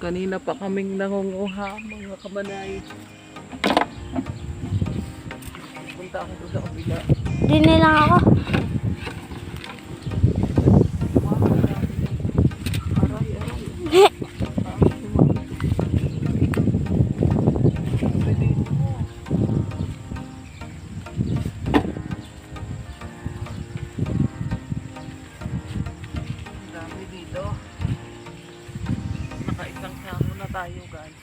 Kanina pa kaming nangunguha, mga kamanay. Punta ako doon sa kabila. Din lang ako. Aray, aray. Ang dami dito. Nakaisang sako na tayo, guys.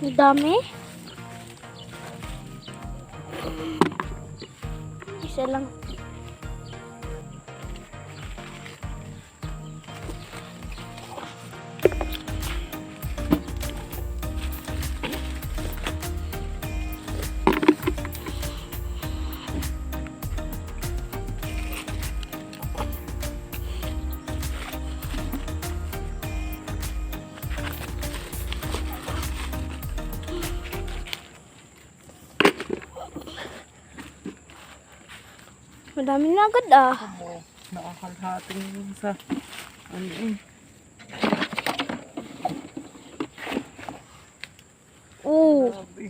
Ang dami. Isa lang. Madami na agad ah. Oo, nakakalhating sa ano eh. Oo. Grabe.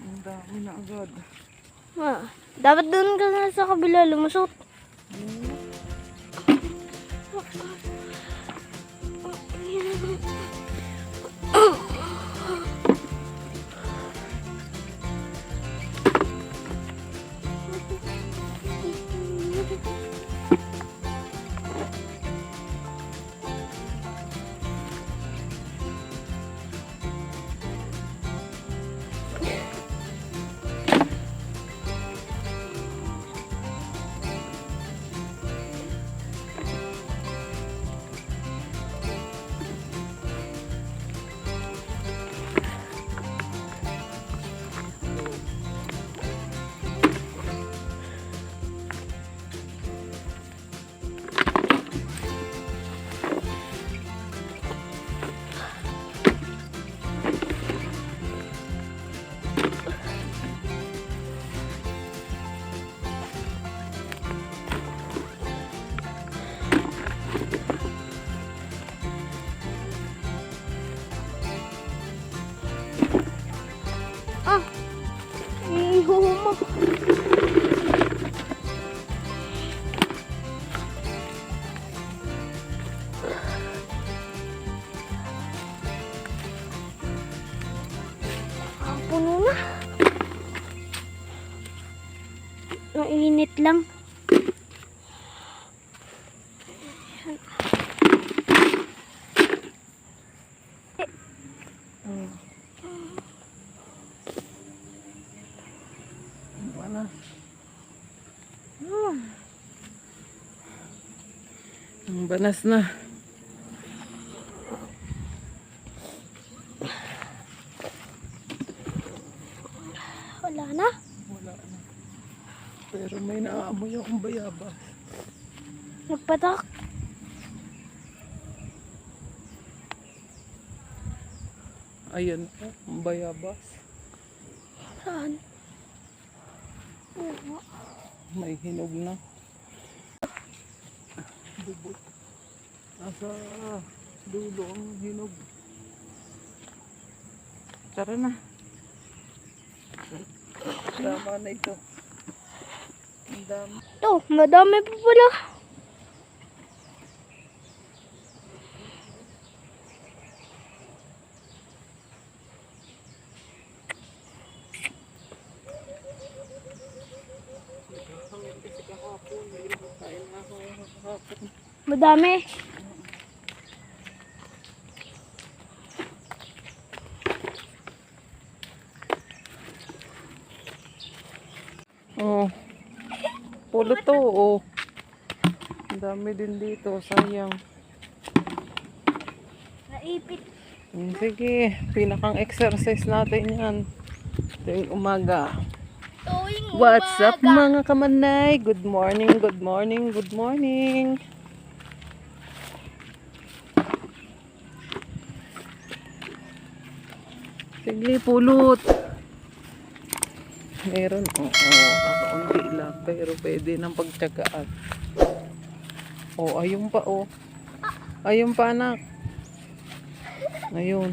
Ang dami na agad. Dapat doon ka na sa kabila lumusot. Ihuma. Puno na. Mainit lang. Banas. Ang banas na. Wala na. Wala na. Pero may naaamoy akong bayabas. Nagpatak. Ayan po, ang bayabas. Saan? may hinog na. Bubot. Nasa dulo ang hinog. Tara na. Tama na ito. Ang dami. Ito, madami pa pala. Madami. Oh. Pulo to, oh. Ang dami din dito, sayang. Naipit. Sige, pinakang exercise natin yan. Tuwing umaga. Tuwing What's up mga kamanay? Good morning, good morning, good morning. Sige, pulot. Meron, kakaunti lang. Pero pwede nang pagtsagaan. Oh, ayun pa, oh. Ayun pa, anak. Ayun.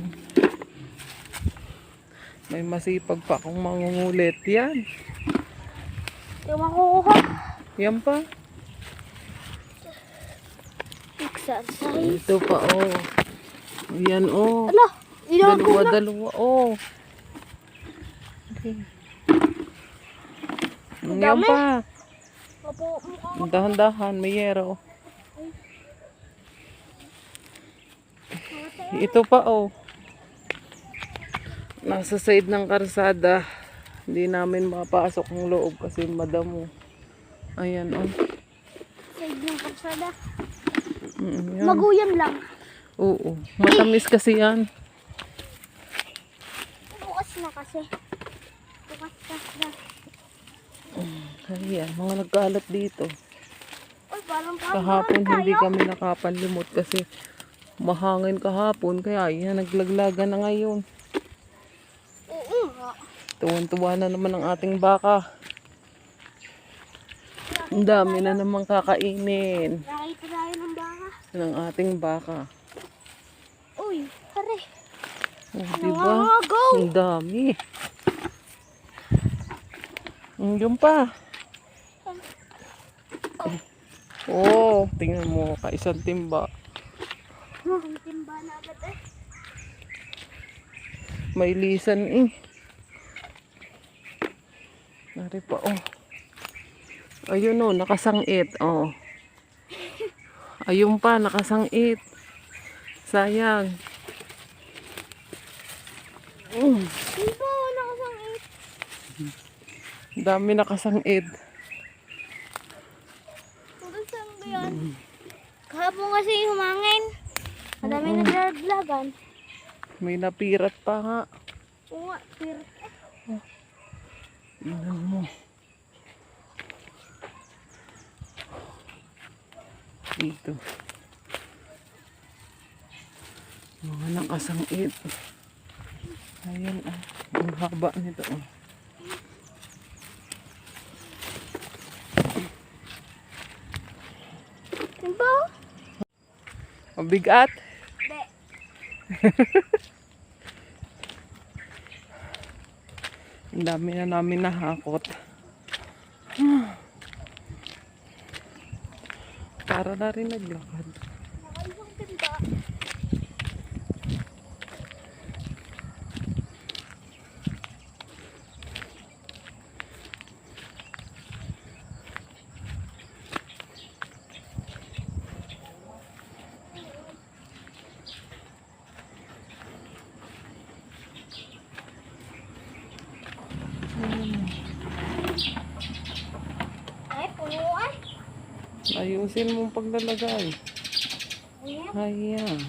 May masipag pa akong mangungulit. Yan. Yung makukuha. Yan pa. Exercise. Ito pa, oh. Yan, oh. Ala, ilago Dalawa, na. dalawa, oh. Okay. Ang Yan dami. pa. Opo, mukha. Dahan-dahan, may yero. Ito pa, oh. Nasa side ng karsada. Hindi namin makapasok ng loob kasi madamo. Ayan, oh. Side ng kalsada. Yan. Maguyam lang. Oo. Matamis kasi yan. Bukas na kasi. Bukas na. Ayan, mga nagkalat dito. Uy, parang Kahapon tayo. hindi kami nakapanlimot kasi mahangin kahapon. Kaya yan, naglaglagan na ngayon. Oo nga. Tuwan-tuwa na naman ang ating baka. Ang dami na namang kakainin Nakita tayo ng baka. ng ating baka. Uy, pare. Oh, diba? Go! Ang dami. Yung pa. Oh, tingnan mo, kaisang timba. Ang timba na agad eh. May lisan eh. Nari pa, oh. Ayun, oh, nakasangit, oh. Ayun pa, nakasangit. Sayang. Timba, nakasangit. Dami nakasangit. Tugas saan ba yan? Kahapon kasi humangin. Madami naglalaglagan. May napirat pa nga. Oo nga, pirat. Tingnan mo. Dito. Mga nakasangit. Ayan, ah. Ang haba nito, oh. Timba? Mabigat. Hindi. Ang dami na namin nahakot. Para na rin naglakad. Nakaisang timba. Ay, punuan. Ayusin mong paglalagay. Ayan. Ayan.